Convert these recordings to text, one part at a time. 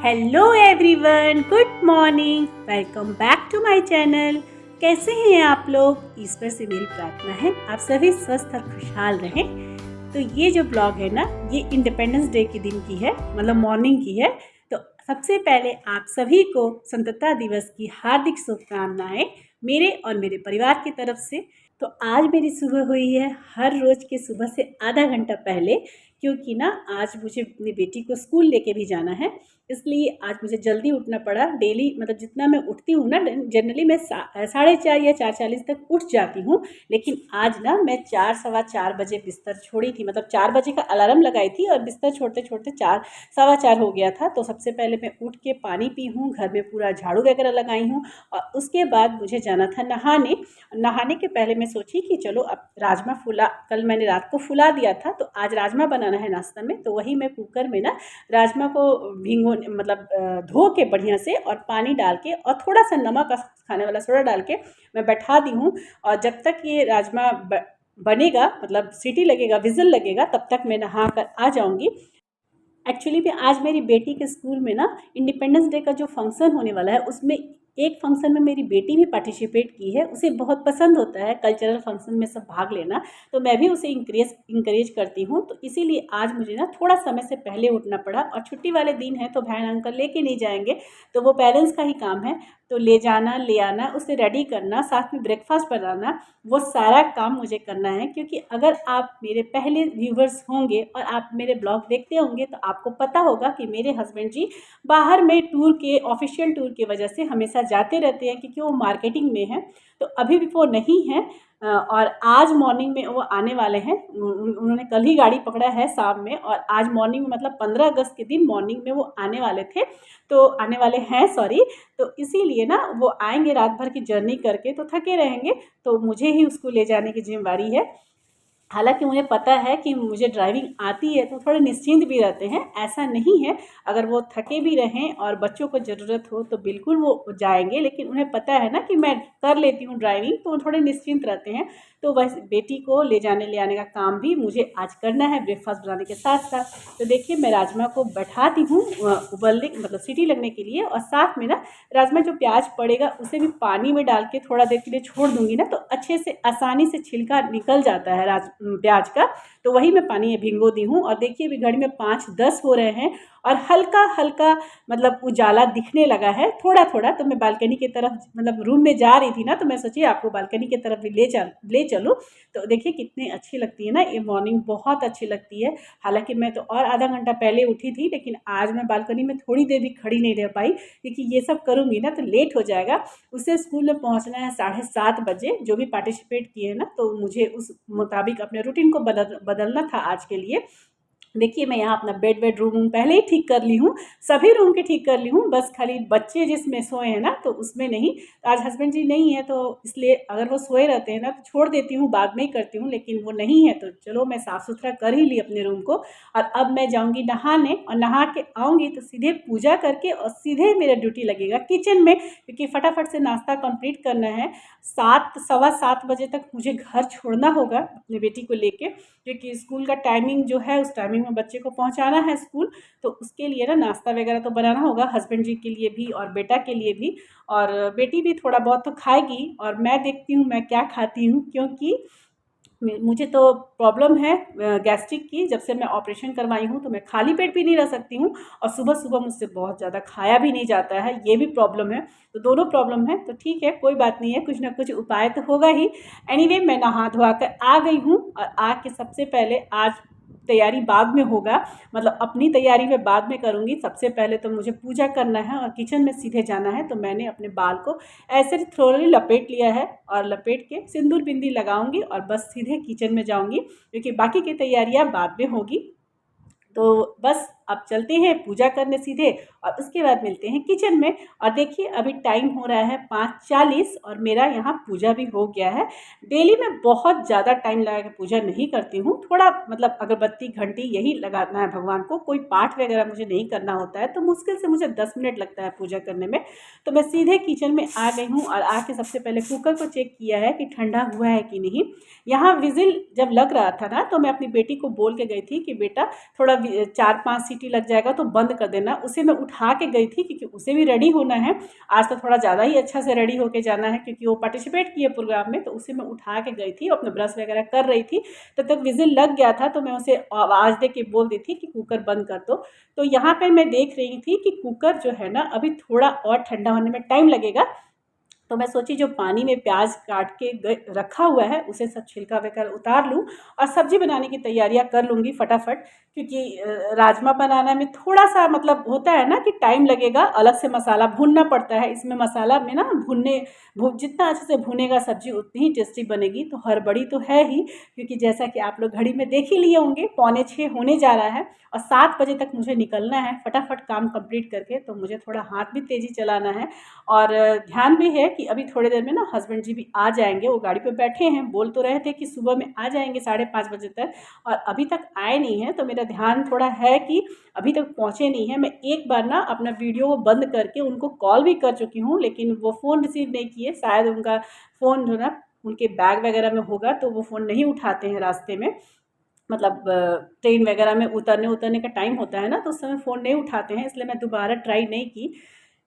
Hello everyone, good morning. Welcome back to my channel. कैसे हैं आप लोग? ईश्वर से मेरी प्रार्थना है आप सभी स्वस्थ और खुशहाल रहें। तो ये जो ब्लॉग है ना, ये इंडिपेंडेंस डे के दिन की है, मतलब मॉर्निंग की है। तो सबसे पहले आप सभी को स्वतंत्रता दिवस की हार्दिक शुभकामनाएं मेरे और मेरे परिवार की तरफ से। तो आज मेरी सुबह हुई है हर रोज़ के सुबह से आधा घंटा पहले, क्योंकि ना आज मुझे अपनी बेटी को स्कूल लेके भी जाना है, इसलिए आज मुझे जल्दी उठना पड़ा। डेली मतलब जितना मैं उठती हूँ ना, जनरली मैं 4:30 या 4:40 तक उठ जाती हूँ, लेकिन आज ना मैं 4 सवा 4 बजे बिस्तर छोड़ी थी। मतलब 4 बजे का अलार्म लगाई थी और बिस्तर छोड़ते छोड़ते 4 सवा 4 हो गया था। तो सबसे पहले मैं उठ के पानी पी हूँ, घर में पूरा झाड़ू वगैरह लगाई हूँ और उसके बाद मुझे जाना था नहाने। नहाने के पहले मैं सोची कि चलो अब राजमा फुला, कल मैंने रात को फुला दिया था तो आज राजमा बनाना है नाश्ता में। तो वही मैं कुकर में ना राजमा को भिगो मतलब धो के बढ़िया से और पानी डाल के और थोड़ा सा नमक और खाने वाला सोडा डाल के मैं बैठा दी हूँ। और जब तक ये राजमा बनेगा, मतलब सीटी लगेगा, विजिल लगेगा, तब तक मैं नहा कर आ जाऊँगी। एक्चुअली में आज मेरी बेटी के स्कूल में ना इंडिपेंडेंस डे का जो फंक्शन होने वाला है, उसमें एक फंक्शन में मेरी बेटी भी पार्टिसिपेट की है। उसे बहुत पसंद होता है कल्चरल फंक्शन में सब भाग लेना, तो मैं भी उसे इंकरेज करती हूँ। तो इसीलिए आज मुझे ना थोड़ा समय से पहले उठना पड़ा। और छुट्टी वाले दिन है तो बहन अंकल लेके नहीं जाएंगे, तो वो पेरेंट्स का ही काम है। तो ले जाना, ले आना, उसे रेडी करना, साथ में ब्रेकफास्ट बनाना, वो सारा काम मुझे करना है। क्योंकि अगर आप मेरे पहले व्यूवर्स होंगे और आप मेरे ब्लॉग देखते होंगे तो आपको पता होगा कि मेरे हस्बैंड जी बाहर में टूर के, ऑफिशियल टूर की वजह से हमेशा जाते रहते हैं, क्योंकि वो मार्केटिंग में है। तो अभी भी वो नहीं है और आज मॉर्निंग में वो आने वाले हैं। उन्होंने कल ही गाड़ी पकड़ा है शाम में, और आज मॉर्निंग में मतलब 15 अगस्त के दिन मॉर्निंग में वो आने वाले थे, तो आने वाले हैं, सॉरी। तो इसीलिए ना वो आएंगे, रात भर की जर्नी करके तो थके रहेंगे, तो मुझे ही उसको ले जाने की जिम्मेवारी है। हालांकि मुझे पता है कि मुझे ड्राइविंग आती है तो थोड़े निश्चिंत भी रहते हैं, ऐसा नहीं है। अगर वो थके भी रहें और बच्चों को ज़रूरत हो तो बिल्कुल वो जाएंगे, लेकिन उन्हें पता है ना कि मैं कर लेती हूँ ड्राइविंग, तो वो थोड़े निश्चिंत रहते हैं। तो बस बेटी को ले जाने ले आने का काम भी मुझे आज करना है, ब्रेकफास्ट बनाने के साथ साथ। तो देखिए मैं राजमा को बैठाती हूँ उबलने, मतलब सीटी लगने के लिए, और साथ में ना राजमा जो प्याज पड़ेगा उसे भी पानी में डाल के थोड़ा देर के लिए छोड़ दूंगी ना, तो अच्छे से आसानी से छिलका निकल जाता है प्याज का। तो वही मैं पानी में भिगो दी हूँ। और देखिए अभी घड़ी में 5:10 हो रहे हैं और हल्का हल्का मतलब उजाला दिखने लगा है थोड़ा थोड़ा। तो मैं बालकनी की तरफ, मतलब रूम में जा रही थी ना, तो मैं सोची आपको बालकनी की तरफ भी ले चलूँ। तो देखिए कितनी अच्छी लगती है ना ये मॉर्निंग, बहुत अच्छी लगती है। हालांकि मैं तो और आधा घंटा पहले उठी थी, लेकिन आज मैं बालकनी में थोड़ी देर भी खड़ी नहीं रह पाई, क्योंकि ये सब करूँगी ना तो लेट हो जाएगा। उसे स्कूल में पहुँचना है 7:30 बजे। जो भी पार्टिसिपेट किए हैं ना, तो मुझे उस मुताबिक अपने रूटीन को बदलना था आज के लिए। देखिए मैं यहाँ अपना बेड रूम पहले ही ठीक कर ली हूँ, सभी रूम के ठीक कर ली हूँ, बस खाली बच्चे जिसमें सोए हैं ना तो उसमें नहीं। आज हस्बैंड जी नहीं है, तो इसलिए अगर वो सोए रहते हैं ना तो छोड़ देती हूँ, बाद में ही करती हूँ, लेकिन वो नहीं है तो चलो मैं साफ़ सुथरा कर ही ली अपने रूम को। और अब मैं जाऊँगी नहाने, और नहा के आऊँगी तो सीधे पूजा करके और सीधे मेरा ड्यूटी लगेगा किचन में, क्योंकि फटाफट से नाश्ता कंप्लीट करना है। 7 सवा 7 बजे तक मुझे घर छोड़ना होगा अपनी बेटी को लेके, क्योंकि स्कूल का टाइमिंग जो है उस टाइमिंग में बच्चे को पहुंचाना है स्कूल। तो उसके लिए ना नाश्ता वगैरह तो बनाना होगा हस्बैंड जी के लिए भी और बेटा के लिए भी। और बेटी भी थोड़ा बहुत तो खाएगी और मैं देखती हूँ मैं क्या खाती हूँ, क्योंकि मुझे तो प्रॉब्लम है गैस्ट्रिक की। जब से मैं ऑपरेशन करवाई हूँ तो मैं खाली पेट भी नहीं रह सकती हूँ, और सुबह सुबह मुझसे बहुत ज़्यादा खाया भी नहीं जाता है, ये भी प्रॉब्लम है। तो दोनों प्रॉब्लम है, तो ठीक है कोई बात नहीं है, कुछ ना कुछ उपाय तो होगा ही। एनीवे मैं नहा धोआ कर आ गई हूँ, और आके सबसे पहले आज तैयारी बाद में होगा, मतलब अपनी तैयारी मैं बाद में करूँगी। सबसे पहले तो मुझे पूजा करना है और किचन में सीधे जाना है। तो मैंने अपने बाल को ऐसे थोड़ी लपेट लिया है, और लपेट के सिंदूर बिंदी लगाऊंगी और बस सीधे किचन में जाऊंगी, क्योंकि बाकी की तैयारियां बाद में होगी। तो बस अब चलते हैं पूजा करने सीधे, और उसके बाद मिलते हैं किचन में। और देखिए अभी टाइम हो रहा है 5:40 और मेरा यहाँ पूजा भी हो गया है। डेली मैं बहुत ज़्यादा टाइम लगा के पूजा नहीं करती हूँ, थोड़ा मतलब अगरबत्ती घंटी यही लगाना है भगवान को, कोई पाठ वगैरह मुझे नहीं करना होता है, तो मुश्किल से मुझे 10 मिनट लगता है पूजा करने में। तो मैं सीधे किचन में आ गई हूँ, और आके सबसे पहले कुकर को चेक किया है कि ठंडा हुआ है कि नहीं। यहाँ विजिल जब लग रहा था ना, तो मैं अपनी बेटी को बोल के गई थी कि बेटा थोड़ा 4-5 सीटी लग जाएगा तो बंद कर देना। उसे मैं उठा के गई थी क्योंकि उसे भी रेडी होना है। आज तो थोड़ा ज़्यादा ही अच्छा से रेडी होके जाना है क्योंकि वो पार्टिसिपेट किए प्रोग्राम में, तो उसे मैं उठा के गई थी, अपना ब्रश वगैरह कर रही थी। तब तक विजिल लग गया था, तो मैं उसे आवाज़ दे के बोल दी थी कि कुकर बंद कर दो। तो यहाँ पर मैं देख रही थी कि कुकर जो है ना अभी थोड़ा और ठंडा होने में टाइम लगेगा। तो मैं सोची जो पानी में प्याज काट के रखा हुआ है उसे सब छिलका वगैरह उतार लूँ और सब्ज़ी बनाने की तैयारियां कर लूँगी फटाफट, क्योंकि राजमा बनाना में थोड़ा सा मतलब होता है ना कि टाइम लगेगा, अलग से मसाला भूनना पड़ता है। इसमें मसाला में ना जितना अच्छे से भुनेगा सब्ज़ी उतनी ही टेस्टी बनेगी। तो हड़बड़ी तो है ही, क्योंकि जैसा कि आप लोग घड़ी में देख ही लिए होंगे 5:45 होने जा रहा है और 7 बजे तक मुझे निकलना है फटाफट काम कंप्लीट करके। तो मुझे थोड़ा हाथ भी तेज़ी चलाना है और ध्यान भी है कि अभी थोड़ी देर में ना हस्बैंड जी भी आ जाएंगे। वो गाड़ी पे बैठे हैं, बोल तो रहे थे कि सुबह में आ जाएंगे 5:30 बजे तक, और अभी तक आए नहीं हैं। तो मेरा ध्यान थोड़ा है कि अभी तक पहुँचे नहीं हैं। मैं एक बार ना अपना वीडियो को बंद करके उनको कॉल भी कर चुकी हूँ, लेकिन वो फ़ोन रिसीव नहीं किए। शायद उनका फ़ोन जो ना उनके बैग वगैरह में होगा, तो वो फ़ोन नहीं उठाते हैं रास्ते में, मतलब ट्रेन वगैरह में उतरने का टाइम होता है ना, तो उस समय फ़ोन नहीं उठाते हैं, इसलिए मैं दोबारा ट्राई नहीं की।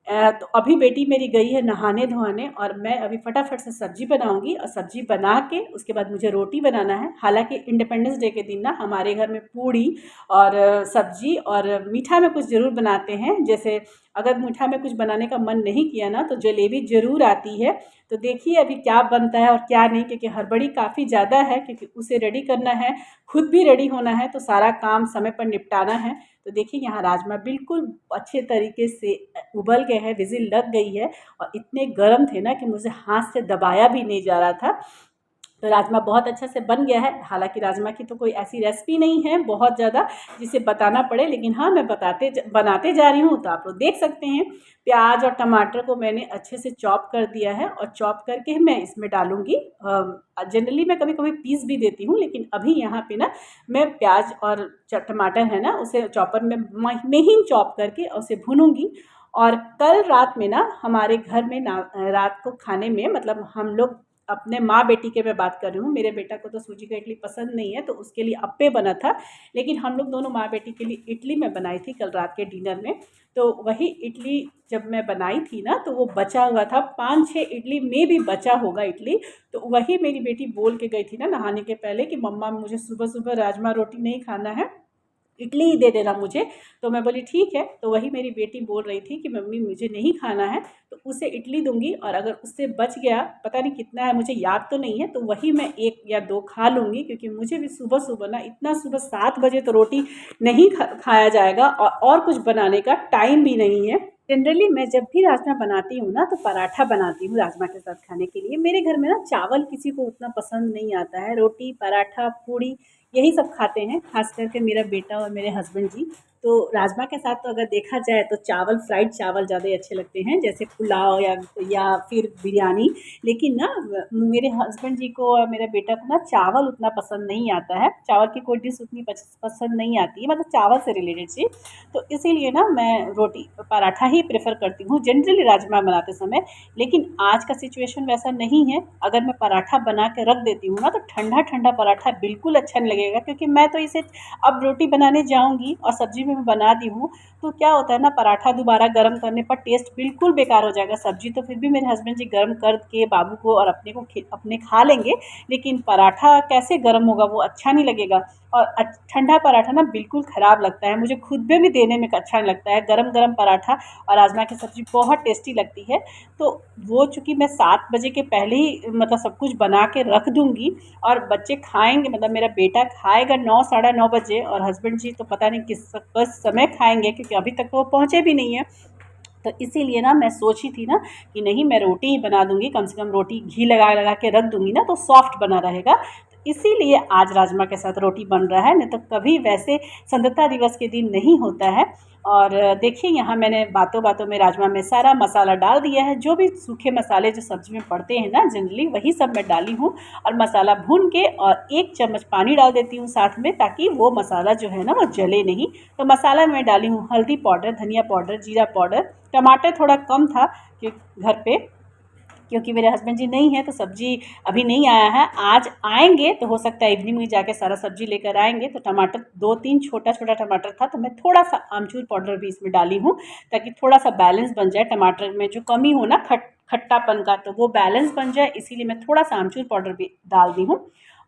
तो अभी बेटी मेरी गई है नहाने धोने और मैं अभी फटाफट से सब्ज़ी बनाऊंगी, और सब्ज़ी बना के उसके बाद मुझे रोटी बनाना है। हालांकि इंडिपेंडेंस डे के दिन ना हमारे घर में पूड़ी और सब्ज़ी और मीठा में कुछ ज़रूर बनाते हैं। जैसे अगर मीठा में कुछ बनाने का मन नहीं किया ना तो जलेबी ज़रूर आती है। तो देखिए अभी क्या बनता है और क्या नहीं, क्योंकि हड़बड़ी काफ़ी ज़्यादा है, क्योंकि उसे रेडी करना है, खुद भी रेडी होना है, तो सारा काम समय पर निपटाना है। तो देखिए यहाँ राजमा बिल्कुल अच्छे तरीके से उबल गए हैं, विजिल लग गई है, और इतने गर्म थे ना कि मुझे हाथ से दबाया भी नहीं जा रहा था। तो राजमा बहुत अच्छा से बन गया है। हालांकि राजमा की तो कोई ऐसी रेसिपी नहीं है बहुत ज़्यादा जिसे बताना पड़े, लेकिन हाँ मैं बनाते जा रही हूँ, तो आप लोग देख सकते हैं। प्याज और टमाटर को मैंने अच्छे से चॉप कर दिया है और चॉप करके मैं इसमें डालूँगी। जनरली मैं कभी कभी पीस भी देती हूँ, लेकिन अभी यहाँ पे ना मैं प्याज और टमाटर है ना उसे चॉपर में महीन चॉप करके उसे भूनूँगी। और कल रात में ना हमारे घर में ना रात को खाने में, मतलब हम लोग अपने माँ बेटी के मैं बात कर रही हूँ, मेरे बेटा को तो सूजी का इडली पसंद नहीं है, तो उसके लिए अप्पे बना था। लेकिन हम लोग दोनों माँ बेटी के लिए इडली मैं बनाई थी कल रात के डिनर में। तो वही इडली जब मैं बनाई थी ना तो वो बचा हुआ था, 5-6 इडली में भी बचा होगा इडली। तो वही मेरी बेटी बोल के गई थी ना नहाने के पहले कि मम्मा मुझे सुबह सुबह राजमा रोटी नहीं खाना है, इडली ही दे देना मुझे। तो मैं बोली ठीक है। तो वही मेरी बेटी बोल रही थी कि मम्मी मुझे नहीं खाना है, तो उसे इडली दूंगी, और अगर उससे बच गया, पता नहीं कितना है मुझे याद तो नहीं है, तो वही मैं 1 या 2 खा लूँगी, क्योंकि मुझे भी सुबह सुबह ना इतना सुबह 7 बजे तो रोटी नहीं खाया जाएगा, और कुछ बनाने का टाइम भी नहीं है। जनरली मैं जब भी राजमा बनाती हूँ ना तो पराठा बनाती हूँ राजमा के साथ खाने के लिए। मेरे घर में ना चावल किसी को उतना पसंद नहीं आता है, रोटी पराठा पूड़ी यही सब खाते हैं, खास करके मेरा बेटा और मेरे हस्बैंड जी। तो राजमा के साथ तो अगर देखा जाए तो चावल, फ्राइड चावल ज़्यादा अच्छे लगते हैं, जैसे पुलाव या फिर बिरयानी। लेकिन ना मेरे हस्बैंड जी को और मेरे बेटा को ना चावल उतना पसंद नहीं आता है, चावल की कोई डिश उतनी पसंद नहीं आती है, मतलब चावल से रिलेटेड चीज़। तो इसीलिए ना मैं रोटी पराठा ही प्रेफर करती हूँ जनरली राजमा बनाते समय। लेकिन आज का सिचुएशन वैसा नहीं है। अगर मैं पराठा बना के रख देती हूँ ना तो ठंडा ठंडा पराठा बिल्कुल अच्छा नहीं लगेगा, क्योंकि मैं तो इसे अब रोटी बनाने जाऊँगी और सब्ज़ी में मैं बना दी हूँ, तो क्या होता है ना पराठा दोबारा गर्म करने पर टेस्ट बिल्कुल बेकार हो जाएगा। सब्ज़ी तो फिर भी मेरे हस्बैंड जी गर्म करके बाबू को और अपने खा लेंगे, लेकिन पराठा कैसे गर्म होगा, वो अच्छा नहीं लगेगा। और ठंडा पराठा ना बिल्कुल ख़राब लगता है, मुझे खुद में भी देने में अच्छा नहीं लगता है। गरम गरम पराठा और राजमा की सब्ज़ी बहुत टेस्टी लगती है। तो वो चूँकि मैं 7 बजे के पहले ही मतलब सब कुछ बना के रख दूँगी, और बच्चे खाएंगे, मतलब मेरा बेटा खाएगा 9 साढ़े 9 बजे, और हस्बैंड जी तो पता नहीं किस समय खाएंगे, क्योंकि अभी तक तो वो पहुँचे भी नहीं है। तो इसीलिए ना मैं सोची थी ना कि नहीं मैं रोटी ही बना दूंगी, कम से कम रोटी घी लगा लगा के रख दूंगी ना तो सॉफ्ट बना रहेगा। तो इसीलिए आज राजमा के साथ रोटी बन रहा है, नहीं तो कभी वैसे स्वतंत्रता दिवस के दिन नहीं होता है। और देखिए यहाँ मैंने बातों बातों में राजमा में सारा मसाला डाल दिया है, जो भी सूखे मसाले जो सब्ज़ी में पड़ते हैं ना जनरली वही सब मैं डाली हूँ। और मसाला भून के और 1 चम्मच पानी डाल देती हूँ साथ में, ताकि वो मसाला जो है ना वो जले नहीं। तो मसाला मैं डाली हूँ हल्दी पाउडर, धनिया पाउडर, जीरा पाउडर, टमाटर थोड़ा कम था कि घर पे, क्योंकि मेरे हस्बैंड जी नहीं है तो सब्जी अभी नहीं आया है। आज आएंगे तो हो सकता है इवनिंग में जाके सारा सब्जी लेकर आएंगे। तो टमाटर 2-3 छोटा छोटा टमाटर था, तो मैं थोड़ा सा आमचूर पाउडर भी इसमें डाली हूँ ताकि थोड़ा सा बैलेंस बन जाए टमाटर में जो कमी हो ना खट्टापन का, तो वो बैलेंस बन जाए, इसीलिए मैं थोड़ा सा आमचूर पाउडर भी डाल दी हूँ।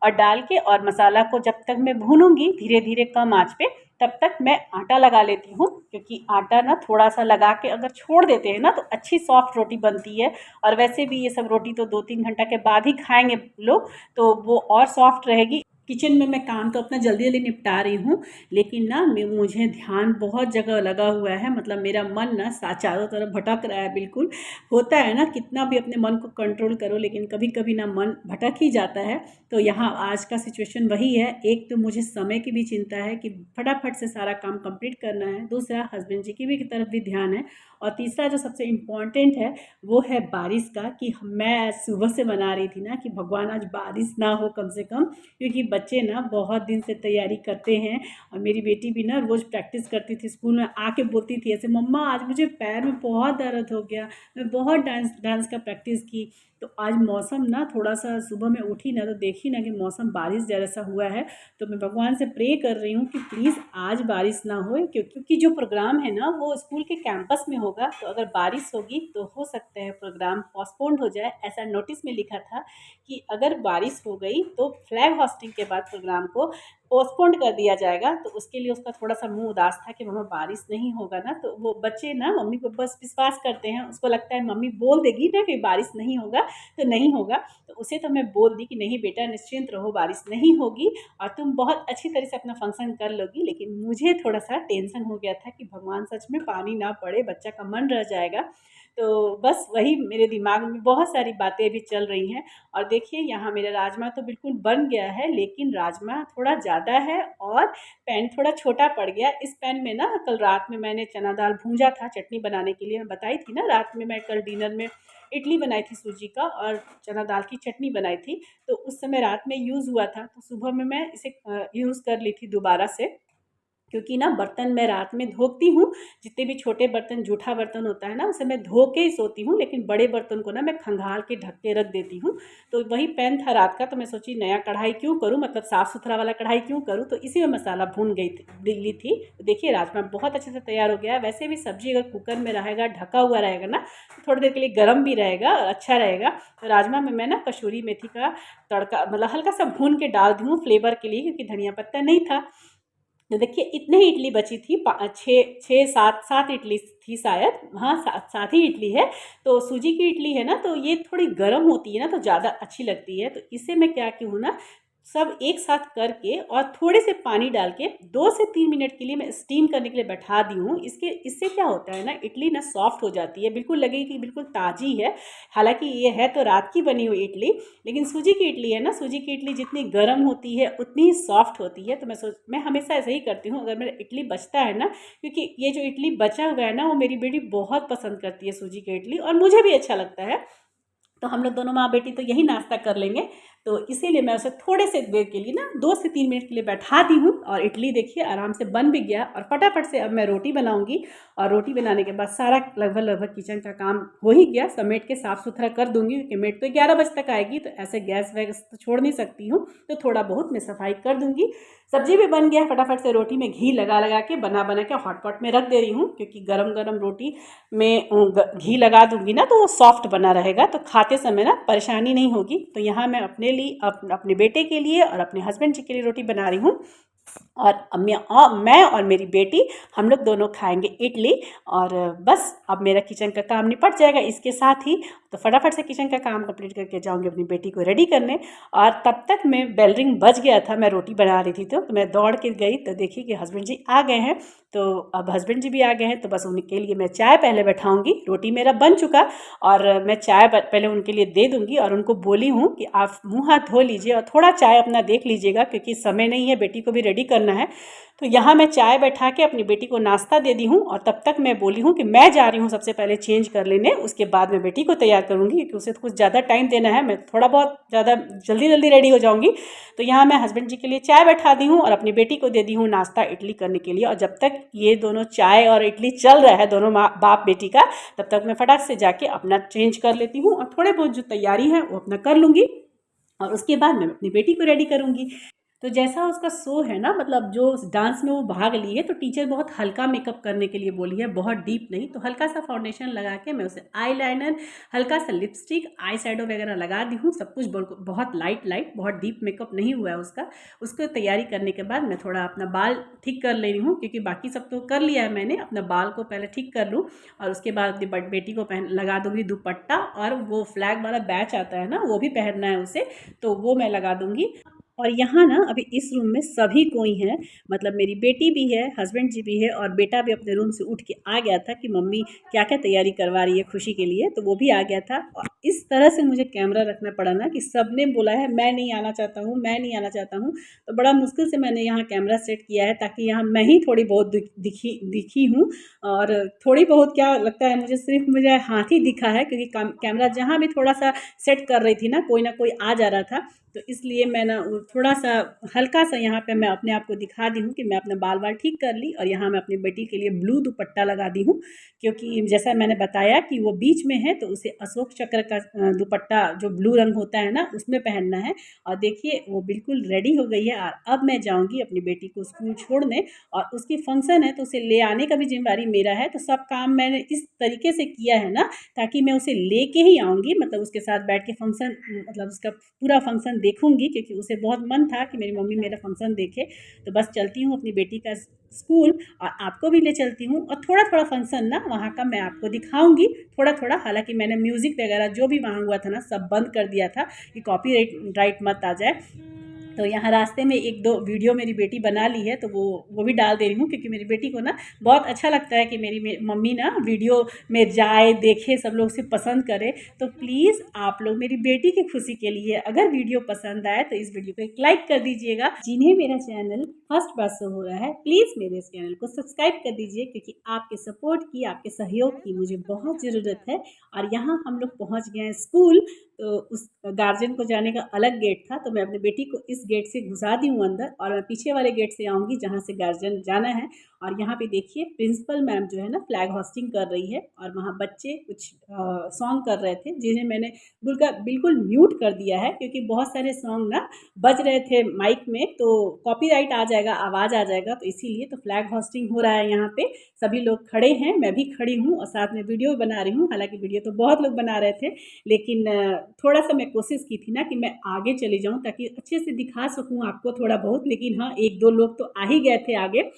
और डाल के और मसाला को जब तक मैं भूनूंगी धीरे धीरे कम आंच पे, तब तक मैं आटा लगा लेती हूँ, क्योंकि आटा ना थोड़ा सा लगा के अगर छोड़ देते हैं ना तो अच्छी सॉफ्ट रोटी बनती है। और वैसे भी ये सब रोटी तो 2-3 घंटा के बाद ही खाएंगे लोग, तो वो और सॉफ्ट रहेगी। किचन में मैं काम तो अपना जल्दी जल्दी निपटा रही हूँ, लेकिन ना मुझे ध्यान बहुत जगह लगा हुआ है, मतलब मेरा मन ना चारों तरफ भटक रहा है बिल्कुल। होता है ना, कितना भी अपने मन को कंट्रोल करो लेकिन कभी कभी ना मन भटक ही जाता है। तो यहाँ आज का सिचुएशन वही है। एक तो मुझे समय की भी चिंता है कि फटाफट से सारा काम कंप्लीट करना है, दूसरा हस्बैंड जी की भी तरफ भी ध्यान है, और तीसरा जो सबसे इम्पॉर्टेंट है वो है बारिश का, कि मैं सुबह से बना रही थी ना कि भगवान आज बारिश ना हो कम से कम, क्योंकि बच्चे ना बहुत दिन से तैयारी करते हैं। और मेरी बेटी भी ना रोज़ प्रैक्टिस करती थी, स्कूल में आके बोलती थी ऐसे, मम्मा आज मुझे पैर में बहुत दर्द हो गया, मैं बहुत डांस का प्रैक्टिस की। तो आज मौसम ना थोड़ा सा, सुबह में उठी ना तो देखी ना कि मौसम बारिश जैसा हुआ है, तो मैं भगवान से प्रे कर रही हूँ कि प्लीज़ आज बारिश ना हो, क्योंकि जो प्रोग्राम है ना वो स्कूल के कैंपस में होगा, तो अगर बारिश होगी तो हो सकता है प्रोग्राम पोस्टपोन्ड हो जाए। ऐसा नोटिस में लिखा था कि अगर बारिश हो गई तो फ्लैग होस्टिंग के बाद प्रोग्राम को पोस्टपोन्ड कर दिया जाएगा। तो उसके लिए उसका थोड़ा सा मुंह उदास था कि मम्मा बारिश नहीं होगा ना। तो वो बच्चे ना मम्मी को बस विश्वास करते हैं, उसको लगता है मम्मी बोल देगी ना कि बारिश नहीं होगा तो नहीं होगा। तो उसे तो मैं बोल दी कि नहीं बेटा निश्चिंत रहो, बारिश नहीं होगी और तुम बहुत अच्छी तरह से अपना फंक्शन कर लोगी। लेकिन मुझे थोड़ा सा टेंशन हो गया था कि भगवान सच में पानी ना पड़े, बच्चा का मन रह जाएगा। तो बस वही मेरे दिमाग में बहुत सारी बातें अभी चल रही हैं। और देखिए यहाँ मेरा राजमा तो बिल्कुल बन गया है, लेकिन राजमा थोड़ा ज़्यादा है और पैन थोड़ा छोटा पड़ गया। इस पैन में ना कल रात में मैंने चना दाल भूंजा था चटनी बनाने के लिए, मैं बताई थी ना रात में मैं कल डिनर में इडली बनाई थी सूजी का और चना दाल की चटनी बनाई थी। तो उस समय रात में यूज़ हुआ था, तो सुबह में मैं इसे यूज़ कर ली थी दोबारा से, क्योंकि ना बर्तन मैं रात में धोती हूँ। जितने भी छोटे बर्तन, जूठा बर्तन होता है ना उसे मैं धो के ही सोती हूँ, लेकिन बड़े बर्तन को ना मैं खंगाल के ढक के रख देती हूँ। तो वही पैन था रात का, तो मैं सोची नया कढ़ाई क्यों करूँ, मतलब साफ़ सुथरा वाला कढ़ाई क्यों करूँ, तो इसी में मसाला भून ली थी। तो देखिए राजमा बहुत अच्छे से तैयार हो गया है। वैसे भी सब्जी अगर कुकर में रहेगा, ढका हुआ रहेगा ना, तो थोड़ी देर के लिए गर्म भी रहेगा और अच्छा रहेगा। तो राजमा में मैं ना कसूरी मेथी का तड़का मतलब हल्का सा भून के डाल दी हूँ फ्लेवर के लिए, क्योंकि धनिया पत्ता नहीं था। तो देखिए इतने ही इडली बची थी, छः छः सात सात इडली थी शायद, हाँ सात ही इडली है। तो सूजी की इडली है ना, तो ये थोड़ी गर्म होती है ना तो ज़्यादा अच्छी लगती है। तो इसे मैं क्या की हूँ ना, सब एक साथ करके और थोड़े से पानी डाल के 2 से 3 मिनट के लिए मैं स्टीम करने के लिए बैठा दी हूँ। इससे क्या होता है ना, इडली ना सॉफ्ट हो जाती है, बिल्कुल लगेगी कि बिल्कुल ताज़ी है। हालांकि ये है तो रात की बनी हुई इडली, लेकिन सूजी की इडली है ना, सूजी की इडली जितनी गर्म होती है उतनी ही सॉफ्ट होती है। तो मैं हमेशा ऐसे ही करती हूँ, अगर मेरा इडली बचता है ना, क्योंकि ये जो इडली बचा हुआ है ना वो मेरी बेटी बहुत पसंद करती है सूजी की इडली, और मुझे भी अच्छा लगता है। तो हम लोग दोनों माँ बेटी तो यही नाश्ता कर लेंगे। तो इसीलिए मैं उसे थोड़े से देर के लिए ना 2 से 3 मिनट के लिए बैठा दी हूँ। और इडली देखिए आराम से बन भी गया, और फटाफट से अब मैं रोटी बनाऊंगी। और रोटी बनाने के बाद सारा लगभग किचन का काम हो ही गया, समेट के साफ़ सुथरा कर दूंगी, क्योंकि मेट तो 11 बजे तक आएगी, तो ऐसे गैस वैस तो छोड़ नहीं सकती हूँ, तो थोड़ा बहुत मैं सफाई कर दूंगी। सब्जी भी बन गया, फटाफट से रोटी में घी लगा लगा के बना के हॉट पॉट में रख दे रही हूँ, क्योंकि गरम गरम रोटी में घी लगा दूंगी ना तो वो सॉफ्ट बना रहेगा, तो खाते समय ना परेशानी नहीं होगी। तो यहाँ मैं अपने लिए, अपने बेटे के लिए और अपने हस्बैंड जी के लिए रोटी बना रही हूँ। और मैं और मेरी बेटी हम लोग दोनों खाएंगे इडली। और बस अब मेरा किचन का काम निपट जाएगा इसके साथ ही। तो फटाफट से किचन का काम कंप्लीट करके जाऊंगी अपनी बेटी को रेडी करने। और तब तक मैं बेल रिंग बज गया था, मैं रोटी बना रही थी, तो मैं दौड़ के गई तो देखी कि हस्बैंड जी आ गए हैं। तो अब हस्बैंड जी भी आ गए हैं, तो बस उनके लिए मैं चाय पहले बैठाऊंगी। रोटी मेरा बन चुका और मैं चाय पहले उनके लिए दे दूंगी। और उनको बोली हूँ कि आप मुँह हाथ धो लीजिए और थोड़ा चाय अपना देख लीजिएगा, क्योंकि समय नहीं है, बेटी को भी रेडी रेडी करना है। तो यहाँ मैं चाय बैठा के अपनी बेटी को नाश्ता दे दी हूँ और तब तक मैं बोली हूँ कि मैं जा रही हूँ सबसे पहले चेंज कर लेने, उसके बाद मैं बेटी को तैयार करूँगी क्योंकि उसे कुछ ज़्यादा टाइम देना है, मैं थोड़ा बहुत ज़्यादा जल्दी जल्दी रेडी हो जाऊँगी। तो यहाँ मैं हस्बैंड जी के लिए चाय बैठा दी हूँ और अपनी बेटी को दे दी हूँ नाश्ता इडली करने के लिए। और जब तक ये दोनों चाय और इडली चल रहा है दोनों माँ बाप बेटी का, तब तक मैं फटाक से जाके अपना चेंज कर लेती हूँ और थोड़े बहुत जो तैयारी है वो अपना कर लूँगी और उसके बाद मैं अपनी बेटी को रेडी करूँगी। तो जैसा उसका शो है ना, मतलब जो डांस में वो भाग ली है, तो टीचर बहुत हल्का मेकअप करने के लिए बोली है, बहुत डीप नहीं। तो हल्का सा फाउंडेशन लगा के मैं उसे आईलाइनर, हल्का सा लिपस्टिक, आई शैडो वगैरह लगा दी हूँ, सब कुछ बहुत लाइट, बहुत डीप मेकअप नहीं हुआ है उसका। उसको तैयारी करने के बाद मैं थोड़ा अपना बाल ठीक कर ले रही हूँ क्योंकि बाकी सब तो कर लिया है मैंने, अपना बाल को पहले ठीक कर लूँ और उसके बाद अपनी बेटी को लगा दूँगी दुपट्टा, और वो फ्लैग वाला बैच आता है ना, वो भी पहनना है उसे, तो वो मैं लगा दूँगी। और यहाँ ना अभी इस रूम में सभी कोई हैं, मतलब मेरी बेटी भी है, हस्बैंड जी भी है और बेटा भी अपने रूम से उठ के आ गया था कि मम्मी क्या क्या तैयारी करवा रही है खुशी के लिए, तो वो भी आ गया था। और इस तरह से मुझे कैमरा रखना पड़ा ना कि सब ने बोला है मैं नहीं आना चाहता हूँ, मैं नहीं आना चाहता हूँ, तो बड़ा मुश्किल से मैंने यहाँ कैमरा सेट किया है ताकि यहाँ मैं ही थोड़ी बहुत दिखी हूँ। और थोड़ी बहुत क्या लगता है मुझे, सिर्फ मुझे हाथ ही दिखा है क्योंकि कैमरा जहाँ भी थोड़ा सा सेट कर रही थी ना, कोई आ जा रहा था, तो इसलिए मैं ना थोड़ा सा हल्का सा यहाँ पे मैं अपने आप को दिखा दी हूँ कि मैं अपना बाल ठीक कर ली। और यहाँ मैं अपनी बेटी के लिए ब्लू दुपट्टा लगा दी हूँ क्योंकि जैसा मैंने बताया कि वो बीच में है, तो उसे अशोक चक्र का दुपट्टा जो ब्लू रंग होता है ना, उसमें पहनना है। और देखिए वो बिल्कुल रेडी हो गई है और अब मैं जाऊँगी अपनी बेटी को स्कूल छोड़ने, और उसकी फंक्शन है तो उसे ले आने का भी जिम्मेदारी मेरा है। तो सब काम मैंने इस तरीके से किया है ना ताकि मैं उसे लेके ही आऊँगी, मतलब उसके साथ बैठ के फंक्शन, मतलब उसका पूरा फंक्शन देखूंगी क्योंकि उसे बहुत मन था कि मेरी मम्मी मेरा फंक्शन देखे। तो बस चलती हूँ अपनी बेटी का स्कूल और आपको भी ले चलती हूँ, और थोड़ा थोड़ा फंक्शन ना वहाँ का मैं आपको दिखाऊंगी, थोड़ा थोड़ा। हालांकि मैंने म्यूज़िक वगैरह जो भी वहाँ हुआ था ना सब बंद कर दिया था कि कॉपीराइट मत आ जाए। तो यहाँ रास्ते में एक दो वीडियो मेरी बेटी बना ली है, तो वो भी डाल दे रही हूँ क्योंकि मेरी बेटी को ना बहुत अच्छा लगता है कि मेरी मम्मी ना वीडियो में जाए, देखे, सब लोग उसे पसंद करे। तो प्लीज़ आप लोग मेरी बेटी की खुशी के लिए अगर वीडियो पसंद आए तो इस वीडियो को एक लाइक कर दीजिएगा। जिन्हें मेरा चैनल फर्स्ट बार शो हो रहा है, प्लीज़ मेरे इस चैनल को सब्सक्राइब कर दीजिए क्योंकि आपके सपोर्ट की, आपके सहयोग की मुझे बहुत ज़रूरत है। और यहाँ हम लोग पहुँच गए हैं स्कूल, तो उस गार्जियन को जाने का अलग गेट था, तो मैं अपनी बेटी को इस गेट से घुसा दी हूँ अंदर और मैं पीछे वाले गेट से आऊँगी जहाँ से गार्जियन जाना है। और यहाँ पे देखिए प्रिंसिपल मैम जो है ना फ्लैग होस्टिंग कर रही है और वहाँ बच्चे कुछ सॉन्ग कर रहे थे जिन्हें मैंने बिल्कुल म्यूट कर दिया है क्योंकि बहुत सारे सॉन्ग ना बज रहे थे माइक में, तो कॉपीराइट आ जाएगा, आवाज़ आ जाएगा, तो इसीलिए तो फ्लैग होस्टिंग हो रहा है। यहाँ पे सभी लोग खड़े हैं, मैं भी खड़ी हूँ और साथ में वीडियो बना रही हूँ। हालांकि वीडियो तो बहुत लोग बना रहे थे, लेकिन थोड़ा सा मैं कोशिश की थी ना कि मैं आगे चली जाऊँ ताकि अच्छे से दिखा सकूँ आपको थोड़ा बहुत। लेकिन हाँ, एक दो लोग तो आ ही गए थे आगे,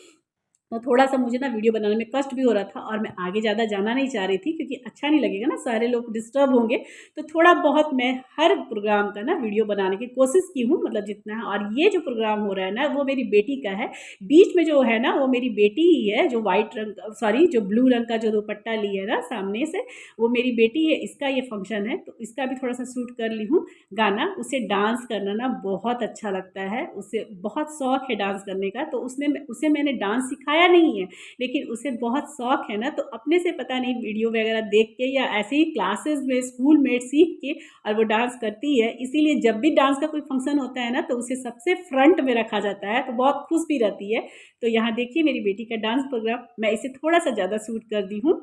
तो थोड़ा सा मुझे ना वीडियो बनाने में कष्ट भी हो रहा था और मैं आगे ज़्यादा जाना नहीं चाह रही थी क्योंकि अच्छा नहीं लगेगा ना, सारे लोग डिस्टर्ब होंगे। तो थोड़ा बहुत मैं हर प्रोग्राम का ना वीडियो बनाने की कोशिश की हूँ, मतलब जितना है। और ये जो प्रोग्राम हो रहा है ना वो मेरी बेटी का है, बीच में जो है ना वो मेरी बेटी ही है, जो वाइट रंग जो ब्लू रंग का जो दुपट्टा ली है ना सामने से, वो मेरी बेटी है। इसका ये फंक्शन है तो इसका भी थोड़ा सा शूट कर ली हूँ गाना। उसे डांस करना ना बहुत अच्छा लगता है, उसे बहुत शौक है डांस करने का, तो उसे मैंने डांस सिखाया नहीं है, लेकिन उसे बहुत शौक है ना, तो अपने से पता नहीं वीडियो वगैरह देख के या ऐसे ही क्लासेस में स्कूल में सीख के और वो डांस करती है। इसीलिए जब भी डांस का कोई फंक्शन होता है ना तो उसे सबसे फ्रंट में रखा जाता है, तो बहुत खुश भी रहती है। तो यहाँ देखिए मेरी बेटी का डांस प्रोग्राम, मैं इसे थोड़ा सा ज़्यादा शूट कर दी हूँ।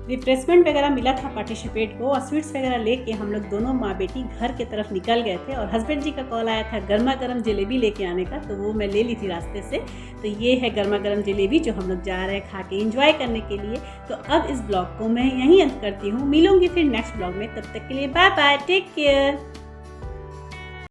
रिफ्रेशमेंट वगैरह मिला था पार्टिसिपेट को और स्वीट्स वगैरह लेके हम लोग दोनों माँ बेटी घर के तरफ निकल गए थे। और हस्बैंड जी का कॉल आया था गर्मा गर्म जलेबी लेके आने का, तो वो मैं ले ली थी रास्ते से। तो ये है गर्मा गर्म जलेबी जो हम लोग जा रहे हैं खा के एंजॉय करने के लिए। तो अब इस ब्लॉग को मैं यहीं अंत करती हूँ, मिलूंगी फिर नेक्स्ट ब्लॉग में। तब तक के लिए बाय बाय, टेक केयर।